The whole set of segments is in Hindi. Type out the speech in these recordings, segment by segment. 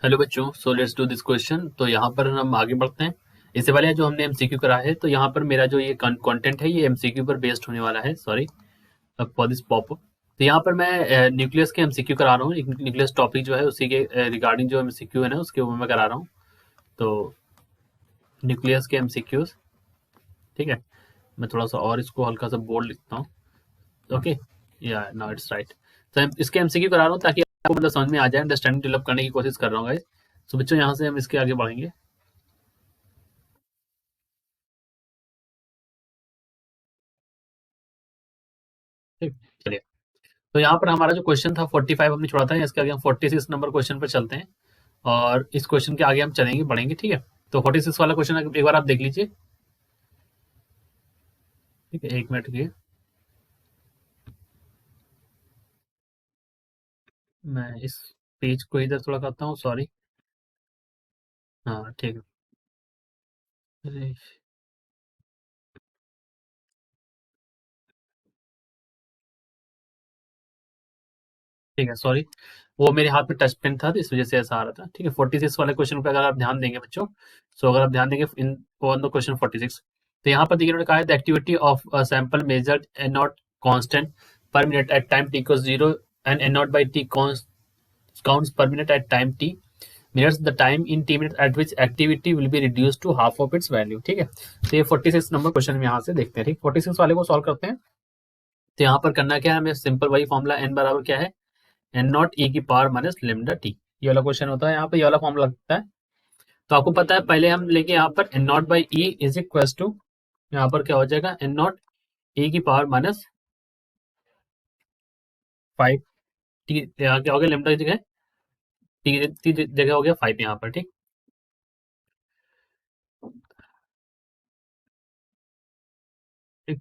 हेलो बच्चों, so let's do this question. तो यहाँ पर हम आगे बढ़ते हैं। इससे पहले जो हमने एमसीक्यू करा है, तो यहाँ पर मेरा जो ये कंटेंट है ये एमसीक्यू पर बेस्ड होने वाला है। Sorry for this popup. तो यहाँ पर मैं न्यूक्लियस के एमसीक्यू करा रहा हूँ। एक न्यूक्लियस टॉपिक जो है उसी के रिगार्डिंग जो एमसीक्यू है ना, उसके ऊपर मैं करा रहा हूँ। तो न्यूक्लियस के एमसीक्यूज, ठीक है। मैं थोड़ा सा और इसको हल्का सा बोल्ड लिखता हूँ। ओके, या नाउ इट्स राइट। तो इसके एमसीक्यू करा रहा हूँ ताकि आपको मतलब समझ में आ जाए, अंडरस्टैंडिंग डेवलप करने की कोशिश कर रहा हूँ गाइस। तो बच्चों यहाँ से हम इसके आगे बढ़ेंगे। ठीक, चलिए। तो यहाँ पर हमारा जो क्वेश्चन था 45 हमने छोड़ा था, इसके आगे हम 46 नंबर क्वेश्चन पर चलते हैं। और इस क्वेश्चन के आगे हम चलेंगे, बढ़ेंगे, ठीक है। तो 46 वाला क्वेश्चन एक बार आप देख लीजिए। ठीक है, एक मिनट के मैं इस पेज को इधर थोड़ा करता हूँ, सॉरी। हाँ ठीक है। अरे, ठीक है, सॉरी। वो मेरे हाथ में टच पेन था तो इस वजह से ऐसा आ रहा था। ठीक है, 46 वाले क्वेश्चन पे अगर आप ध्यान देंगे बच्चों, सो अगर आप ध्यान देंगे इन ऑन द क्वेश्चन 46, तो यहाँ पर देखिए उन्होंने कहा है the activity of sample measured N naught constant per minute at time T equals 0 and N naught by T counts per minute at time t minutes the time in t minutes at which activity will be reduced to half of its value। ठीक है, तो ये 46 नंबर क्वेश्चन में यहाँ से देखते हैं। ठीक, 46 वाले को सॉल्व करते हैं। तो यहाँ पर करना क्या है हमें, सिंपल वही फॉर्मूला n बराबर क्या है, एन नॉट ई की पावर माइनस लेमडा टी। ये वाला क्वेश्चन होता है, यहाँ पे ये वाला फॉर्मूला लगता है। तो आपको पता है, पहले हम लेंगे यहाँ पर N naught by E is equal to, यहाँ पर क्या हो जाएगा, एन नॉट ई की पावर माइनस 5 टी। यहाँ क्या हो गया, लेमडा की जगह टी जगह हो गया 5 यहाँ पर। ठीक, ठीक।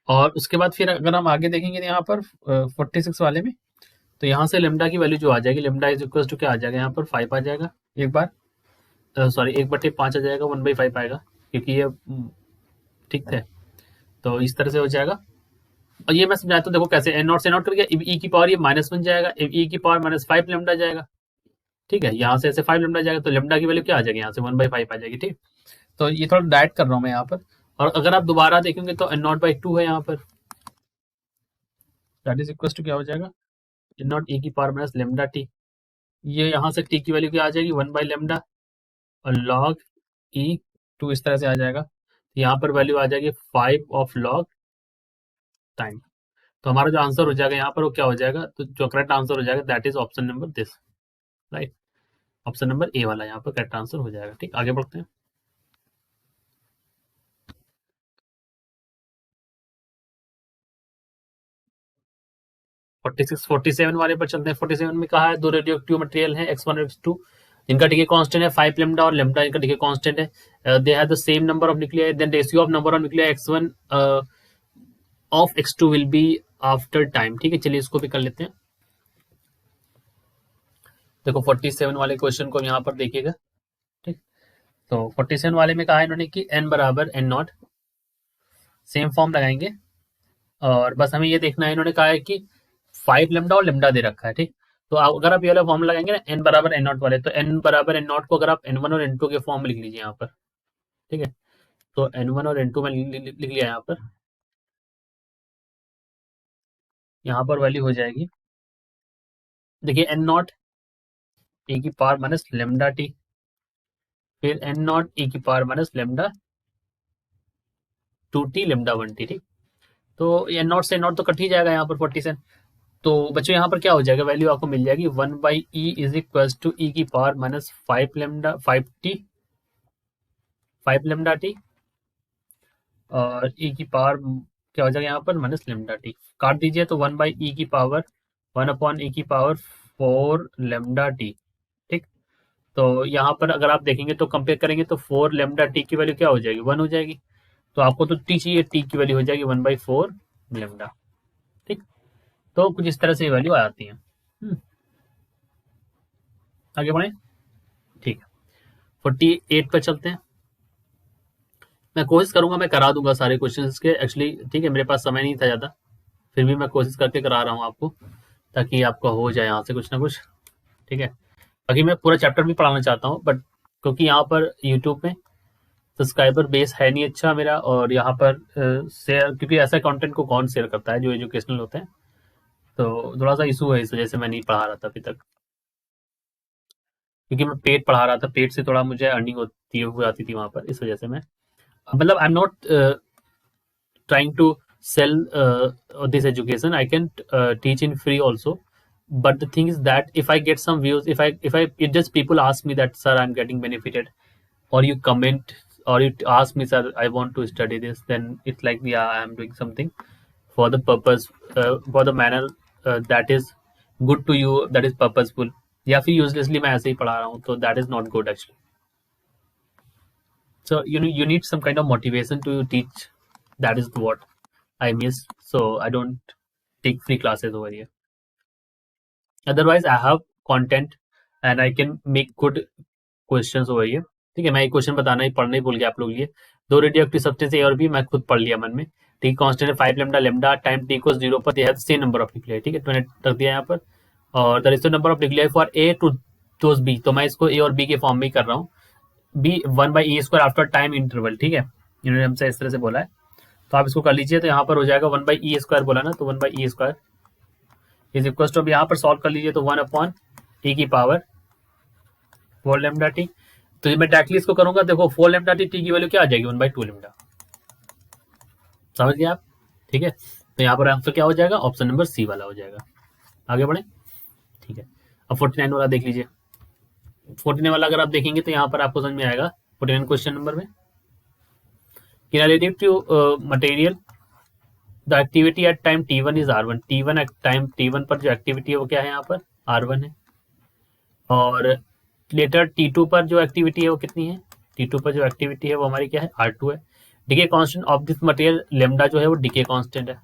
और उसके बाद फिर अगर हम आगे देखेंगे तो यहाँ पर 46 वाले में, तो यहाँ से लेमडा की वैल्यू जो आ जाएगी, लेमडा इज इक्वल टू क्या आ जाएगा, यहाँ पर 5 आ जाएगा। एक बार सॉरी, 1/5 आ जाएगा, 1/5 आएगा, क्योंकि ये ठीक है। तो इस तरह से हो जाएगा। और ये मैं समझाता हूँ, देखो कैसे, एन नॉट से नॉट करके ई की पावर ये माइनस बन जाएगा, ई की पावर माइनस 5 लेमडा जाएगा। ठीक है, यहाँ से ऐसे 5 लेमडा जाएगा, तो लेमडा की वैल्यू क्या आ जाएगी, यहाँ से 1/5 आ जाएगी। ठीक, तो ये थोड़ा डायरेक्ट कर रहा हूँ मैं यहाँ पर। और अगर आप दोबारा देखेंगे तो एन नॉट बाई 2 है यहाँ पर, दैट इज इक्वल टू क्या हो जाएगा, एन नॉट ई की पावर माइनस लेमडा टी। ये यहाँ से टी की वैल्यू क्या आ जाएगी, 1/लेमडा और लॉग ई 2, इस तरह से आ जाएगा। यहाँ पर वैल्यू आ जाएगी 5 ऑफ लॉग टाइम। तो हमारा जो आंसर हो जाएगा यहाँ पर वो क्या हो जाएगा, तो जो करेक्ट आंसर हो जाएगा that is option number this, right. Option number A वाला यहाँ पर करेक्ट आंसर हो जाएगा। ठीक, आगे बढ़ते हैं। 47 वाले पर चलते हैं। 47 में कहा है दो रेडियो एक्टिव मटेरियल है x1 और x2, जिनका डी के कांस्टेंट है 5 लेमडा और लेमडा इनका डी के कांस्टेंट है। They have the same number of nuclei, then ratio of number of nuclei x1 of x2 will be after time. ठीक है, चलिए इसको भी कर लेते हैं। देखो 47 वाले क्वेश्चन को यहाँ पर देखिएगा। ठीक, तो 47 वाले में कहा है इन्होंने कि n बराबर एन नॉट, सेम फॉर्म लगाएंगे। और बस हमें ये देखना है, इन्होंने कहा है कि 5 लेमडा और लेमडा दे रखा है। ठीक, तो अगर आप ये वाला फॉर्म लगाएंगे ना, एन बराबर एन नॉट वाले, तो एन बराबर एन नॉट को अगर आप N1 और N2 के फॉर्म में लिख लीजिए यहाँ पर। ठीक है, तो N1 और N2 में लिख लिया यहाँ पर। यहाँ पर वैल्यू हो जाएगी, देखिए एन नॉट ए की पावर माइनस लेमडा टी, फिर एन नॉट ए की power minus lambda 2t lambda 1t। ठीक, तो एन नॉट से एन नॉट तो कट ही जाएगा यहाँ पर 47। तो बच्चों यहाँ पर क्या हो जाएगा, वैल्यू आपको मिल जाएगी 1/e इज इक्वल टू ई की power minus 5 lambda 5 lambda T और ई की पावर क्या हो जाएगा यहाँ पर माइनस लेमडा टी, काट दीजिए तो 1/e की पावर 1/e की पावर 4 लेमडा टी। ठीक, तो यहाँ पर अगर आप देखेंगे तो कंपेयर करेंगे तो 4 लेमडा टी की वैल्यू क्या हो जाएगी, 1 हो जाएगी। तो आपको तो टी चाहिए, टी की वैल्यू हो जाएगी 1/4 लेमडा। ठीक, तो कुछ इस तरह से वैल्यू आ जाती है। आगे बढ़े। ठीक है, 48 पर चलते हैं। मैं कोशिश करूंगा, मैं करा दूंगा सारे क्वेश्चन के एक्चुअली। ठीक है, मेरे पास समय नहीं था ज़्यादा, फिर भी मैं कोशिश करके करा रहा हूँ आपको, ताकि आपका हो जाए यहाँ से कुछ ना कुछ। ठीक है, बाकी मैं पूरा चैप्टर भी पढ़ाना चाहता हूँ, बट क्योंकि यहाँ पर यूट्यूब में सब्सक्राइबर बेस है नहीं अच्छा मेरा, और यहाँ पर शेयर, क्योंकि ऐसा कंटेंट को कौन शेयर करता है जो एजुकेशनल होते हैं, तो थोड़ा सा इशू है, इस वजह से मैं नहीं पढ़ा रहा था अभी तक, क्योंकि मैं पेड पढ़ा रहा था, पेड से थोड़ा मुझे अर्निंग होती हो जाती थी वहाँ पर, इस वजह से मैं, मतलब I am not trying to sell this education. I can teach in free also, but the thing is that if I get some views, if I it just people ask me that sir I'm getting benefited, or you comment, or you ask me sir I want to study this, then it's like yeah I am doing something for the purpose, for the manner that is good to you, that is purposeful, या फिर यूजलेसली मैं ऐसे ही पढ़ा रहा हूँ, तो that is not good actually. So you need some kind of motivation to teach. That is what I miss. So I don't take free classes over here. Otherwise, I have content and I can make good questions over here. ठीक है, मैं एक क्वेश्चन बताना ही पढ़ना ही भूल गया आप लोग लिए. दो रेडियो एक्टिव सब्सटेंस ए और बी मैं खुद पढ़ लिया मन में. टी कांस्टेंट है 5 lambda, lambda time T equals 0 पर they have same number of nuclei. ठीक है, तो मैंने रख दिया यहाँ पर. और the ratio number of nuclei for A to those B, तो मैं इसको ए और बी के फॉर्म में ही कर रहा हूँ. B 1/e² after time interval. ठीक है, इन्होंने हमसे इस तरह से बोला है, तो आप इसको कर लीजिए. तो यहाँ पर हो जाएगा 1/e² बोला ना, तो 1/e² इज इक्वल टू, अब यहाँ पर सॉल्व कर लीजिए तो 1/e की पावर 4 लेमडा टी. तो जब मैं डायरेक्टली इसको करूंगा, देखो 4 लेमडा टी की वैल्यू क्या आ जाएगी 1/2 लेमडा. समझ गए आप? ठीक है, तो यहाँ पर आंसर क्या हो जाएगा, ऑप्शन नंबर सी वाला हो जाएगा. आगे बढ़े. ठीक है, अब 49 वाला देख लीजिए. 49 वाला अगर आप देखेंगे तो यहाँ पर आपको समझ में आएगा 49 क्वेश्चन नंबर में, relative to material the activity at time t1 is r1. t1 at time t1 पर जो एक्टिविटी है वो क्या है, यहाँ पर r1 है. और लेटर t2 पर जो एक्टिविटी है वो कितनी है, t2 पर जो एक्टिविटी है वो हमारी क्या है, r2 है. Decay constant of this material lambda जो है वो डीके कांस्टेंट है.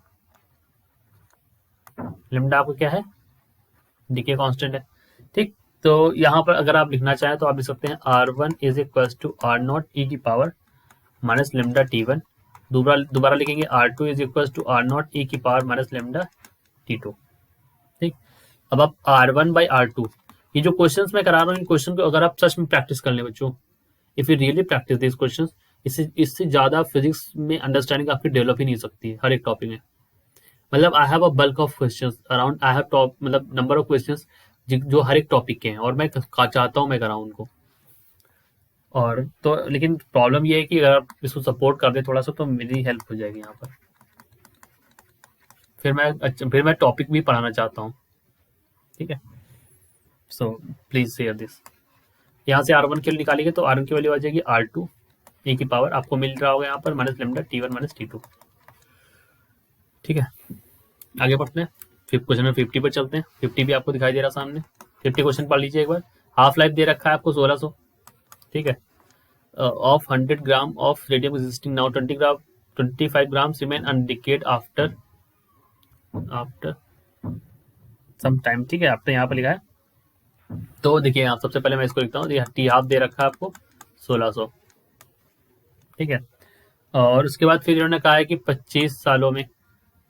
लेमडा आपको क्या है, डीके कांस्टेंट है. ठीक, तो यहाँ पर अगर आप लिखना चाहें तो आप लिख सकते हैं r1 is equal to r0 e की पावर माइनस लेमडा t1. दोबारा लिखेंगे r2 is equal to r0 e की पावर माइनस लेमडा t2. ठीक, अब आप r1/r2, ये जो क्वेश्चंस मैं करा रहा हूँ, इन क्वेश्चन को अगर आप सच में प्रैक्टिस कर लें बच्चों, if you really practice this questions, इससे ज़्यादा फिजिक्स में अंडरस्टैंडिंग आपकी डेवलप ही नहीं सकती है हर एक टॉपिक में. मतलब I have a bulk of questions around, I have top, मतलब नंबर ऑफ क्वेश्चंस जो हर एक टॉपिक के हैं, और मैं चाहता हूँ मैं कराऊँ उनको. और तो लेकिन प्रॉब्लम ये है कि अगर आप इसको सपोर्ट कर दें थोड़ा सा तो मेरी हेल्प हो जाएगी यहाँ पर. फिर मैं टॉपिक भी पढ़ाना चाहता हूँ. ठीक है, सो प्लीज शेयर दिस. यहाँ से r1 की वैल्यू निकालेंगे तो r1 की वैल्यू आ जाएगी r2 e की पावर, आपको मिल रहा होगा यहाँ पर minus lambda t1 minus t2. ठीक है, आगे बढ़ते हैं. फिफ्थ क्वेश्चन में 50 पर चलते हैं. 50 भी आपको दिखाई दे रहा सामने. 50 क्वेश्चन पढ़ लीजिए एक बार. हाफ लाइफ दे रखा है आपको 1600. ठीक है, of 100 gram of radium existing now 25 grams remain undecayed after some time. ठीक है, आपने यहाँ पर लिखा है. तो देखिए आप, सबसे पहले मैं इसको लिखता हूँ. टी हाफ दे रखा है आपको 1600. ठीक है, और उसके बाद फिर इन्होंने कहा है कि 25 सालों में,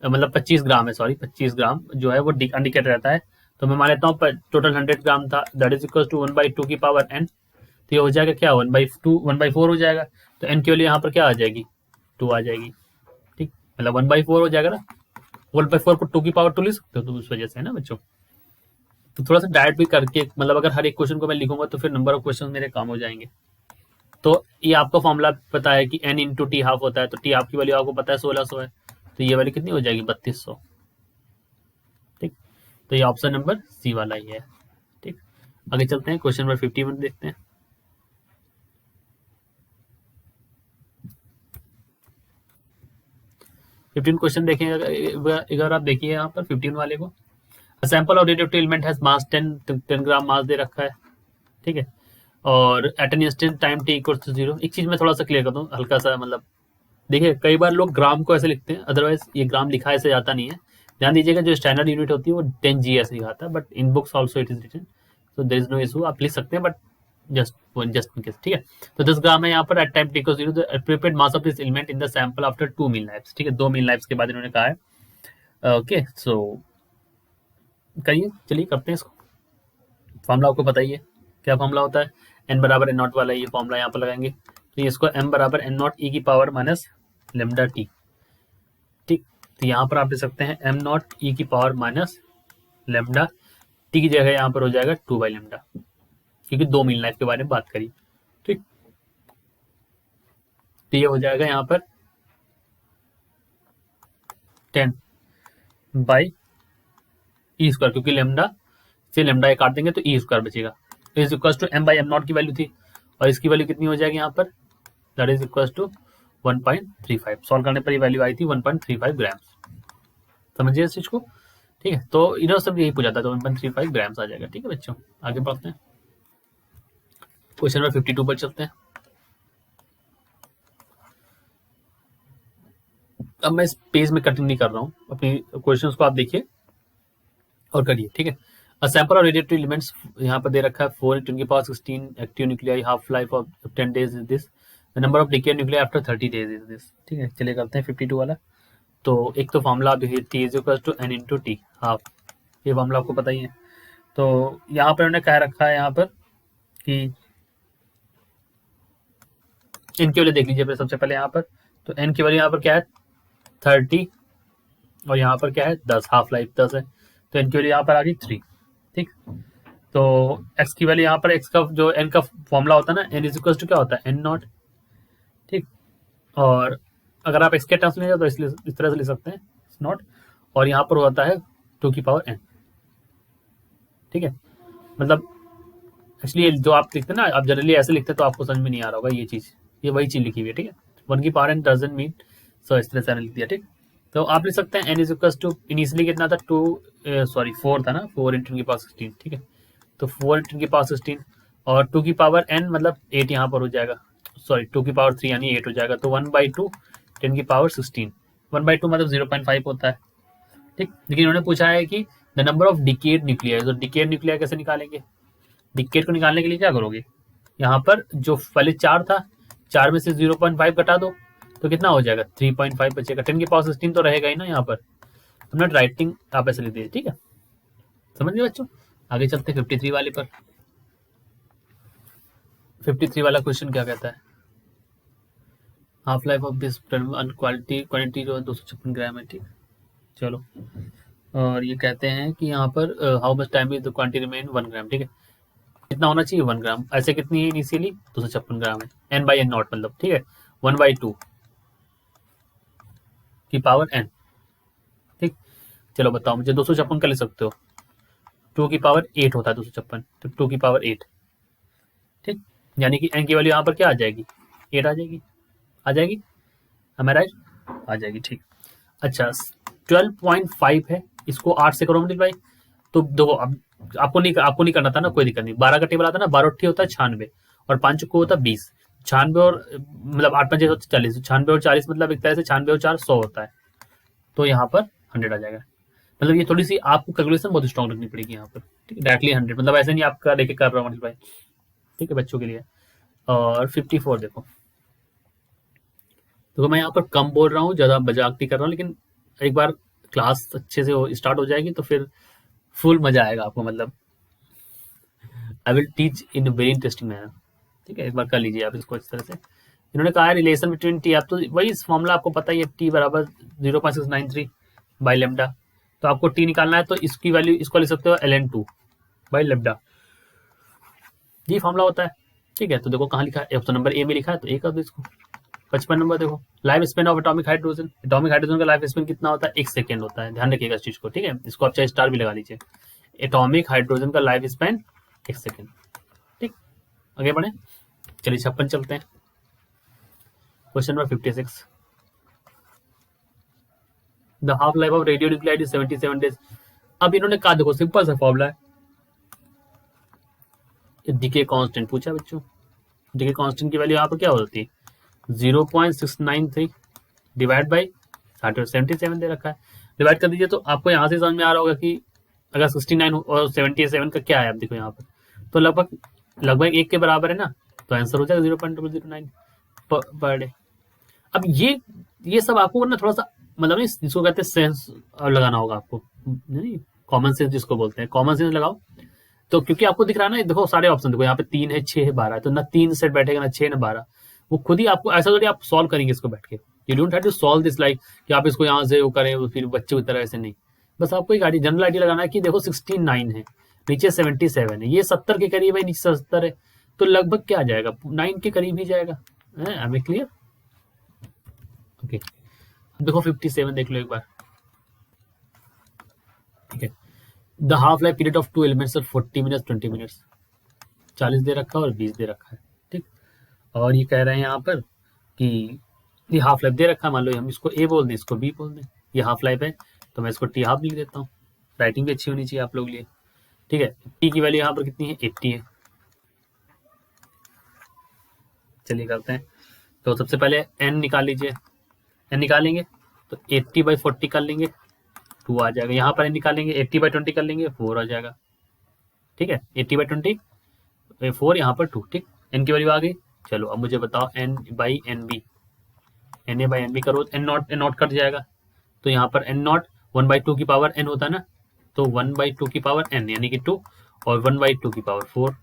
मतलब 25 ग्राम है, सॉरी 25 ग्राम जो है वो अनडिकेट रहता है. तो मैं मान लेता हूँ टोटल 100 ग्राम था, दैट इज इक्वल टू 1/2 की पावर n. तो ये हो जाएगा क्या, 1/4 हो जाएगा. तो n की वैल्यू यहाँ पर क्या आ जाएगी, 2 आ जाएगी. ठीक, मतलब 1/4 हो जाएगा ना. 1/4 को 2 की पावर 2 ले सकते हो, तो उस वजह से है ना बच्चों. तो थोड़ा सा डायरेक्ट भी करके, मतलब अगर हर एक क्वेश्चन को मैं लिखूंगा तो फिर नंबर ऑफ क्वेश्चन मेरे काम हो जाएंगे. तो ये आपको फॉर्मूला पता है कि n इंटू टी हाफ होता है, तो टी हाफ की वैल्यू आपको पता है 1600 है, तो ये वैल्यू कितनी हो जाएगी 3200. ठीक, तो ये ऑप्शन नंबर सी वाला ही है. ठीक, आगे चलते हैं. क्वेश्चन नंबर 51 देखते हैं. फिफ्टीन क्वेश्चन देखें अगर आप देखिए यहाँ पर 15 वाले को. Sample of radioactive element has mass 10 gram mass दे रखा है. ठीक है, और at an instant time T equals to 0. एक चीज मैं थोड़ा सा क्लियर कर दूं हल्का सा, मतलब देखिए कई बार लोग ग्राम को ऐसे लिखते हैं, अदरवाइज ये ग्राम लिखा ऐसे जाता नहीं है. ध्यान दीजिएगा जो स्टैंडर्ड यूनिट होती है वो 10 जी ऐसे लिखा है, but in books also it is written, so there is no issue, आप लिख सकते हैं, बट जस्ट इन केस. ठीक है, तो 10 ग्राम है यहाँ पर at time T equals 0. The appropriate mass of this element in the sample after 2 mean lifes. ठीक है, 2 मीन लाइफ्स के बाद इन्होंने कहा है. ओके, सो करिए, चलिए करते हैं इसको. फॉर्मूला आपको पता ही है. क्या फॉर्मूला होता है, एन बराबर एन नॉट वाला ये फॉर्मूला यहाँ पर लगाएंगे, तो इसको एम बराबर एन नॉट ई की पावर माइनस लेमडा टी। ठीक, तो यहाँ पर आप ले सकते हैं एम नॉट ई की पावर माइनस लेमडा टी की जगह यहाँ पर हो जाएगा 2/λ, क्योंकि 2 मीन लाइफ के बारे में बात करी। ठीक, तो ये हो जाएगा यहाँ पर 10/e², क्योंकि लेमडा से लेमडा एक काट देंगे तो e² बचेगा। Is equal to M by M naught की वैल्यू थी, और इसकी वैल्यू कितनी हो जाएगी यहाँ पर, that is equal to 1.35। Solve करने पर ये वैल्यू आई थी 1.35 ग्राम। समझिए इस चीज को। ठीक है, तो इधर सब यही पूछा था, तो 1.35 ग्राम्स आ जाएगा। ठीक है बच्चों, आगे बढ़ते हैं, क्वेश्चन नंबर 52 पर चलते हैं। अब मैं इस पेज में कटिंग नहीं कर रहा हूँ, अपनी क्वेश्चंस को आप देखिए और करिए। ठीक है, a sample of radioactive elements यहाँ पर दे रखा है 4 × 10⁻16 active nuclei, half life of 10 days is this, the number of decade nuclei after 30 days is this. ठीक है, चलिए करते हैं 52 वाला। तो एक तो फॉर्मूला आप देखिए, T is equal to N into T half, ये फॉर्मूला आपको पता ही है। तो यहाँ पर उन्होंने कह रखा है यहाँ पर कि एन की वैल्यू देख लीजिए सबसे पहले यहाँ पर, तो एन की वैल्यू यहाँ पर क्या है 30, और यहाँ पर क्या है 10, हाफ लाइफ 10 है, तो एन की वैल्यू यहाँ पर आ गई 3। ठीक, तो एक्स की वैल्यू यहाँ पर, एक्स का जो एन का फॉर्मूला होता है ना, एन इज इक्वल टू क्या होता है एन नॉट। ठीक, और अगर आप एक्स के टर्म्स में जाओ तो इसलिए इस तरह से लिख सकते हैं नॉट, और यहाँ पर होता है 2 की पावर एन। ठीक है, मतलब एक्चुअली जो आप लिखते हैं ना, आप जनरली ऐसे लिखते हैं तो आपको समझ में नहीं आ रहा होगा ये चीज़, ये वही चीज़ लिखी हुई है। ठीक है, 1 की पावर एन डजंट मीन, सो इस तरह से लिख दिया। ठीक, तो आप लिख सकते हैं N is equal to, initially कितना था 4 था ना, 4 × 10 की पावर 16। ठीक है, तो 4 × 10 की पावर 16 और 2 की पावर n मतलब 8 यहाँ पर हो जाएगा, 2 की पावर 3 यानी 8 हो जाएगा, तो 1/2 10 की पावर 16, 1/2 मतलब 0.5 होता है। ठीक, लेकिन इन्होंने पूछा है कि the number of decade nuclei, तो डिकेड न्यूक्लियाई कैसे निकालेंगे, डिकेड को निकालने के लिए क्या करोगे, यहाँ पर जो पहले 4 था, 4 में से 0.5 घटा दो तो कितना हो जाएगा 3.5 बचेगा, 10 की पावर 16 तो रहेगा ही ना यहाँ पर, हमने राइटिंग आप ऐसे लिख दीजिए। ठीक है, समझ गए बच्चों, आगे चलते हैं 53 वाले पर। 53 वाला क्वेश्चन क्या कहता है, half life of this quality quantity जो है 256 ग्राम है। ठीक, चलो, और ये कहते हैं कि यहाँ पर how much time is the quantity remain 1 ग्राम। ठीक है, कितना होना चाहिए 1 ग्राम, ऐसे कितनी है इनिशियली 256 ग्राम है, एन बाई एन नॉट मतलब। ठीक है, 1/2 की पावर एन। ठीक, चलो बताओ मुझे 256 का लिख सकते हो, 2 की पावर 8 होता है 256, तो 2 की पावर 8। ठीक, यानी कि एन की वैल्यू यहाँ पर क्या आ जाएगी 8 आ जाएगी, आ जाएगी, हमें राइट आ जाएगी। ठीक, अच्छा 12.5 है, इसको 8 से करो मल्टीप्लाई, तो देखो अब आपको नहीं करना था ना, कोई दिक्कत नहीं, 12 का टेबल आता है ना, 12 होता है 96 और 5 को होता है 20, 96 और मतलब 8 5 40, 96 और 40 मतलब एक तरह से 96 और 4 100 होता है, तो यहाँ पर 100 आ जाएगा। मतलब ये थोड़ी सी आपको कैलकुलेशन बहुत स्ट्रॉन्ग रखनी पड़ेगी यहाँ पर। ठीक है, डायरेक्टली 100 मतलब ऐसे नहीं आपका लेके कर रहा हूँ मल्टीप्लाई। ठीक है बच्चों के लिए। और 54 देखो, तो मैं यहाँ पर कम बोल रहा हूँ, ज़्यादा मजाक नहीं कर रहा हूँ, लेकिन एक बार क्लास अच्छे से स्टार्ट हो जाएगी तो फिर फुल मजा आएगा आपको, मतलब I will teach in very interesting manner. ठीक है, एक बार कर लीजिए आप इसको इस तरह से। इन्होंने कहा है रिलेशन बिटवीन टी, आप तो वही फॉर्मूला आपको पता ही है, टी बराबर 0.693/λ, तो आपको टी निकालना है तो इसकी वैल्यू इसको लिख सकते हो ln2/λ, ये फॉर्मूला होता है। ठीक है, तो देखो कहाँ लिखा है, ऑप्शन नंबर ए में लिखा है, तो ए कर दो इसको। 55 नंबर देखो, life span of atomic hydrogen, atomic hydrogen का लाइफ स्पेन कितना होता है 1 सेकेंड होता है, ध्यान रखिएगा इस चीज को। ठीक है, इसको आप चाहे स्टार भी लगा लीजिए, एटॉमिक हाइड्रोजन का लाइफ स्पेन 1 सेकेंड। ठीक, आगे बढ़े, चलिए 56 चलते हैं, question number 56, the half life of radio nuclide is 77 days। अब इन्होंने कहा देखो सिंपल सा फॉर्मूला है, डीके कांस्टेंट पूछा बच्चों, डीके कांस्टेंट की वैल्यू यहाँ पर क्या होती है 0.693 डिवाइड बाई 77 दे रखा है, डिवाइड कर दीजिए तो आपको यहाँ से समझ में आ रहा होगा कि अगर 69 और 77 का क्या है, आप देखो यहाँ पर तो लगभग लगभग 1 के बराबर है ना, तो आंसर हो जाएगा 0.009 पर डे। अब ये सब आपको ना थोड़ा सा मतलब नहीं, जिसको कहते हैं सेंस लगाना होगा आपको, नहीं कॉमन सेंस जिसको बोलते हैं, कॉमन सेंस लगाओ। तो क्योंकि आपको दिख रहा है ना, देखो सारे ऑप्शन देखो, यहाँ पे 3 है, 6 है, 12 है, तो ना 3 सेट बैठेगा, ना 6 ना 12। वो खुद ही आपको ऐसा थोड़ी आप सॉल्व करेंगे इसको बैठ के। You don't have to solve this like कि आप इसको यहाँ से वो करें फिर बच्चों की तरह, ऐसे नहीं। बस आपको एक आइडिया, जनरल आइडिया लगाना है कि देखो 69 है, नीचे 77 है, ये 70 के करीब है, नीचे 70 है, तो लगभग क्या आ जाएगा, 9 के करीब ही जाएगा। है क्लियर? ओके, देखो 57 देख लो एक बार। ठीक है, the half life period of two elements 40 minutes 20 minutes, 40 दे रखा है और 20 दे रखा है। ठीक, और ये कह रहे हैं यहाँ पर कि ये हाफ लाइफ दे रखा है, मान लो हम इसको ए बोल दें, इसको बी बोल दें, ये हाफ लाइफ है तो मैं इसको टी हाफ लिख देता हूँ। राइटिंग भी अच्छी होनी चाहिए आप लोग लिए। ठीक है, टी की वैल्यू यहाँ पर कितनी है, 80 है। चलिए करते हैं, तो सबसे पहले एन निकाल लीजिए, एन निकालेंगे तो 80/40 कर लेंगे, 2 आ जाएगा। यहाँ पर एन निकालेंगे 80/20 कर लेंगे, 4 आ जाएगा। ठीक है, 80/20 4, यहाँ पर 2। ठीक, एन की वैल्यू आ गई। चलो अब मुझे बताओ N by N B, N A by N B करो, एन नॉट कट जाएगा, तो यहाँ पर एन नॉट 1/2 की पावर एन होता है ना, तो 1/2 की पावर एन यानी कि 2, और 1/2 की पावर 4।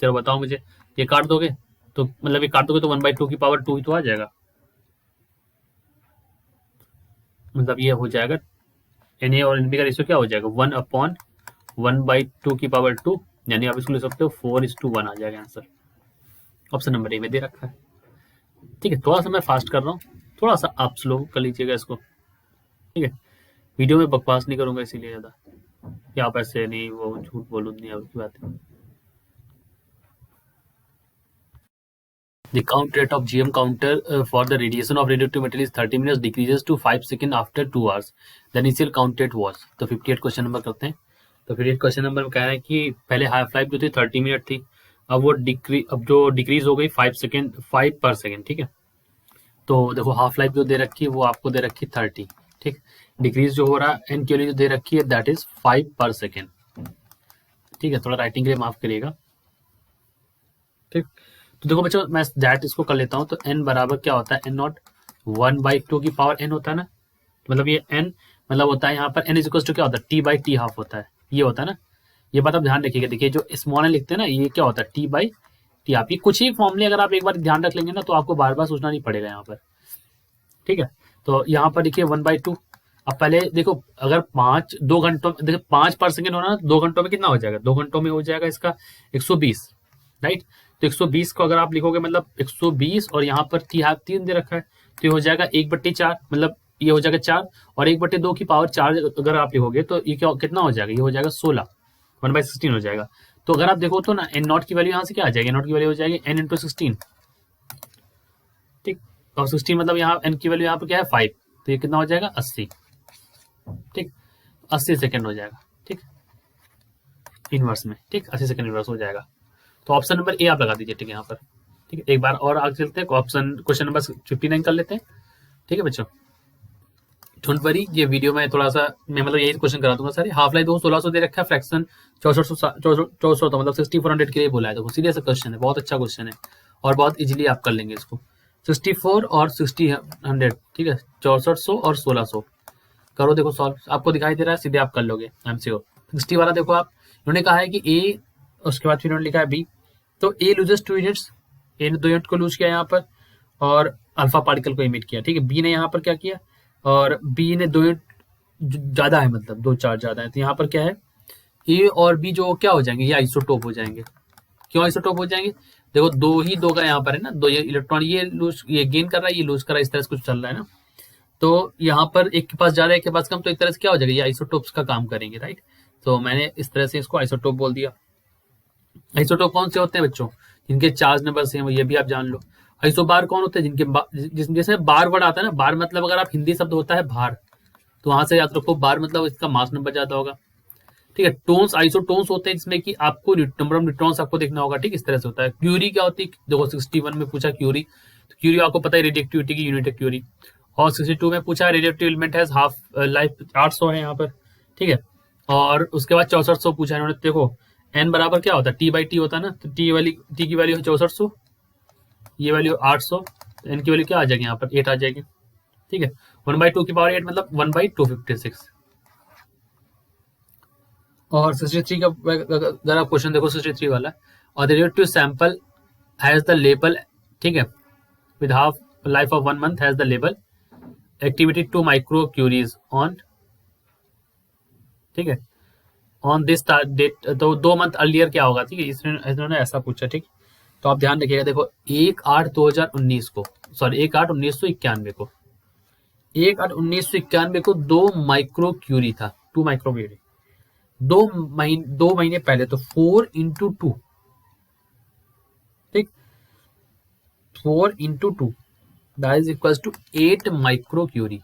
चलो बताओ मुझे, ये काट दोगे तो मतलब ये काट दोगे तो 1/2 की पावर 2 ही तो आ जाएगा, मतलब ये हो जाएगा एन ए और एन बी का रेशियो क्या हो जाएगा, 1/1/2 की पावर 2, यानी आप इसको ले सकते हो 4:1 आ जाएगा आंसर। ऑप्शन नंबर ए में दे रखा है। ठीक है, थोड़ा सा मैं फास्ट कर रहा हूँ, थोड़ा सा आप स्लो कर लीजिएगा इसको। ठीक है, वीडियो में बकवास नहीं करूंगा इसीलिए ज़्यादा, कि आप ऐसे नहीं वो झूठ बोलूँ नहीं आपकी बात है। The count rate of GM counter for the radiation of radioactive material is 30 minutes decreases to 5 seconds after 2 hours. The initial count rate was, तो 58 क्वेश्चन नंबर करते हैं। तो 58 क्वेश्चन नंबर में कह रहा है कि पहले हाफ लाइफ जो थी 30 मिनट थी, अब वो डिक्रीज हो गई 5 पर सेकेंड। ठीक है, तो देखो हाफ लाइफ जो दे रखी है वो आपको दे रखी 30। ठीक, डिक्रीज जो हो रहा है एन के लिए जो दे रखी है दैट इज 5 पर सेकेंड। ठीक है, थोड़ा राइटिंग के लिए माफ करिएगा। ठीक, तो देखो बच्चों मैं दैट इसको कर लेता हूँ, तो एन बराबर क्या होता है, एन नॉट 1/2 की पावर एन होता है ना, मतलब ये एन मतलब होता है यहाँ पर एन इज इक्वल टू क्या होता है, टी/टी हाफ होता है, ये होता है ना। ये बात आप ध्यान रखिएगा, देखिए जो स्मॉल एन लिखते हैं ना, ये क्या होता है, टी/टी हाफ। ये कुछ ही फॉर्मूले अगर आप एक बार ध्यान रख लेंगे ना, तो आपको बार बार सोचना नहीं पड़ेगा यहाँ पर। ठीक है, तो यहाँ पर देखिए 1/2। अब पहले देखो अगर 2 घंटों देखो 5 पर सेकेंड होना, 2 घंटों में कितना हो जाएगा, 2 घंटों में हो जाएगा इसका 120, राइट। तो 120 को अगर आप लिखोगे मतलब 120 और यहाँ पर टी हाफ 3 दे रखा है, तो ये हो जाएगा 1/4, मतलब ये हो जाएगा 4, और 1/2 की पावर 4 अगर आप लिखोगे तो ये क्या कितना हो जाएगा, ये हो जाएगा 16, 1/16 हो जाएगा। तो अगर आप देखो तो ना एन नॉट की वैल्यू यहाँ से क्या आ जाएगी, एन नॉट की वैल्यू हो जाएगी एन इंटू 16। ठीक, और 16 मतलब यहाँ एन की वैल्यू यहाँ पर क्या है 5, तो ये कितना हो जाएगा 80। ठीक, 80 सेकेंड हो जाएगा। ठीक, इनवर्स में, ठीक 80 सेकेंड इनवर्स हो जाएगा। तो ऑप्शन नंबर ए आप लगा दीजिए। ठीक है, यहाँ पर ठीक है, एक बार और आगे चलते हैं, ऑप्शन क्वेश्चन नंबर 59 कर लेते हैं। ठीक है बच्चों, डोंट वरी, ये वीडियो में थोड़ा सा मैं मतलब यही क्वेश्चन करा दूंगा सारे। हाफ लाइफ 1600 दे रखा है, फ्रैक्शन 6400 मतलब 6400 के लिए बोला है। देखो सीरियस क्वेश्चन है, बहुत अच्छा क्वेश्चन है और बहुत इजीली आप कर लेंगे इसको। 64 और 60 ठीक है, 6400 और 1600 करो, देखो सॉल्व आपको दिखाई दे रहा है, सीधे आप कर लोगे, आई एम श्योर। 60 वाला देखो आप, उन्होंने कहा है कि ए, उसके बाद फिर उन्होंने लिखा है बी, तो ए लूजेस 2 यूनिट्स, ए ने 2 यूनिट को लूज किया यहाँ पर और अल्फा पार्टिकल को इमिट किया। ठीक है, बी ने यहाँ पर क्या किया, और बी ने 2 यूनिट ज्यादा है, मतलब 2 चार्ज ज्यादा है, तो यहाँ पर क्या है, ए और बी जो क्या हो जाएंगे, ये आइसोटोप हो जाएंगे। क्यों आइसोटोप हो जाएंगे, देखो 2 का यहाँ पर है ना, 2 ये इलेक्ट्रॉन ये लूज, ये गेन कर रहा है, ये लूज कर रहा है, इस तरह से कुछ चल रहा है ना। तो यहाँ पर एक के पास ज्यादा, एक के पास कम, तो एक तरह से क्या हो जाएगा, ये आइसोटोप्स का काम करेंगे, राइट। तो मैंने इस तरह से इसको आइसोटोप बोल दिया। आइसोटोप कौन से होते हैं बच्चों, जिनके चार्ज नंबर सेम हो, ये भी आप जान लो। आइसोबार कौन होते हैं, जिनके जैसे बार वर्ड आता है ना, बार मतलब अगर आप हिंदी शब्द होता है भार, तो वहां से याद रखो बार मतलब इसका मास नंबर ज्यादा होगा। ठीक है, टोन्स आइसोटोन्स होते हैं जिसमें कि आपको नंबर ऑफ न्यूट्रॉन्स आपको देखना होगा। ठीक, इस तरह से होता है। क्यूरी क्या होती है, देखो 61 में पूछा क्यूरी, तो क्यूरी आपको पता है रेडिएक्टिविटी की यूनिट है क्यूरी। और 62 में पूछा रेडिएक्टिव एलिमेंट है हाफ लाइफ 800 है यहाँ पर। ठीक है, और उसके बाद 6400 पूछा इन्होंने। देखो एन बराबर क्या होता है, टी/टी होता है ना, तो टी की वैल्यू है 6400, ये वैल्यू 800, एन की वैल्यू क्या आ जाएगी यहाँ पर 8 आ जाएगी। ठीक है, 1/2 की पावर 8 मतलब 1/256। और 63 का अगर आप क्वेश्चन देखो 63 वाला, और the radioactive sample has the label, ठीक है, with half life of 1 month has the label activity 2 microcuries on, ठीक है, ऑन दिस डेट। तो 2 मंथ अर्लियर क्या होगा, ठीक है, इन्होंने ऐसा पूछा, ठीक। तो आप ध्यान रखिएगा, देखो 1/8/2019 को, सॉरी 1/8/1991 को, 1/8/1991 को 2 माइक्रो क्यूरी था, 2 माइक्रो क्यूरी, 2 महीने पहले, तो 4 × 2, ठीक, 4 × 2 that is equal to 8 micro curie,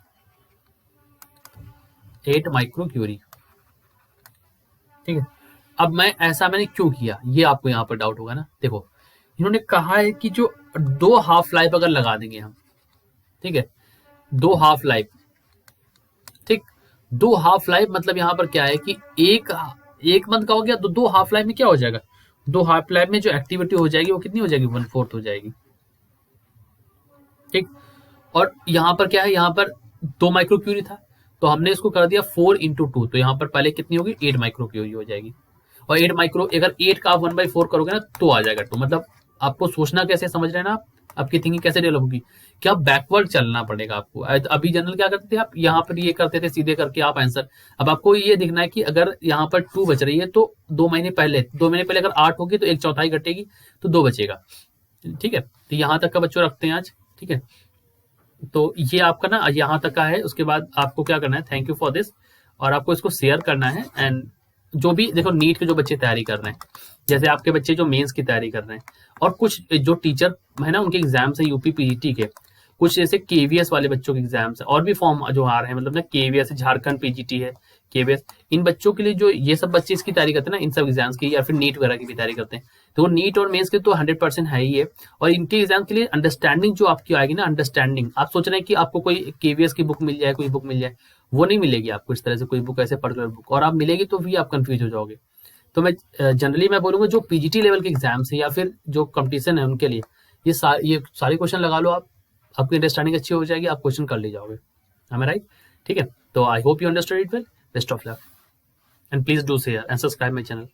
8 micro curie, ठीक है। अब मैंने क्यों किया, ये आपको यहाँ पर डाउट होगा ना। देखो इन्होंने कहा है कि जो 2 हाफ लाइफ अगर लगा देंगे हम, ठीक है, 2 हाफ लाइफ, ठीक, 2 हाफ लाइफ मतलब यहाँ पर क्या है कि एक मंथ का हो गया, तो 2 हाफ लाइफ में क्या हो जाएगा, 2 हाफ लाइफ में जो एक्टिविटी हो जाएगी वो कितनी हो जाएगी, 1/4 हो जाएगी, ठीक। और यहाँ पर क्या है, यहाँ पर 2 माइक्रो क्यूरी था, तो हमने इसको कर दिया 4 × 2, तो यहाँ पर पहले कितनी होगी, 8 माइक्रो क्यूरी हो जाएगी। और 8 माइक्रो, अगर 8 का आप 1/4 करोगे ना तो आ जाएगा 2। मतलब आपको सोचना कैसे, समझ रहे हैं ना आप, आपकी थिंकिंग कैसे डेवलप होगी, क्या बैकवर्ड चलना पड़ेगा आपको। अभी जनरल क्या करते थे आप, यहाँ पर ये करते थे सीधे करके आप आंसर। अब आपको ये दिखना है कि अगर यहाँ पर 2 बच रही है तो 2 महीने पहले अगर 8 होगी तो 1/4 घटेगी, तो 2 बचेगा, ठीक है। तो यहाँ तक का बच्चों रखते हैं आज, ठीक है। तो ये आपका ना यहाँ तक का है। उसके बाद आपको क्या करना है, थैंक यू फॉर दिस, और आपको इसको शेयर करना है। एंड जो भी देखो नीट के जो बच्चे तैयारी कर रहे हैं, जैसे आपके बच्चे जो मेंस की तैयारी कर रहे हैं, और कुछ जो टीचर है ना उनके एग्जाम्स है यूपी पीजीटी के, कुछ जैसे केवीएस वाले बच्चों के एग्जाम्स है, और भी फॉर्म जो आ रहे हैं, मतलब ना केवीएस झारखंड पीजीटी है, केवीएस, इन बच्चों के लिए जो ये सब बच्चे इसकी तैयारी करते हैं ना, इन सब एग्जाम्स की, या फिर नीट वगैरह की भी तैयारी करते हैं, तो वो नीट और मेंस के तो 100% है ही है। और इनके एग्जाम के लिए अंडरस्टैंडिंग जो आपकी आएगी ना, अंडरस्टैंडिंग, आप सोच रहे हैं कि आपको कोई केवीएस की बुक मिल जाए, कोई बुक मिल जाए, वो नहीं मिलेगी आपको इस तरह से कोई बुक, ऐसे पर्टिकुलर बुक, और आप मिलेगी तो भी आप कंफ्यूज हो जाओगे। तो मैं जनरली मैं बोलूंगा जो पीजीटी लेवल के एग्जाम्स है या फिर जो कंपटीशन है उनके लिए ये सारे क्वेश्चन लगा लो आप, आपकी अंडरस्टैंडिंग अच्छी हो जाएगी, आप क्वेश्चन कर ले जाओगे। am I right? ठीक है, तो I hope you understood it well. Best of luck and please do share and subscribe my channel.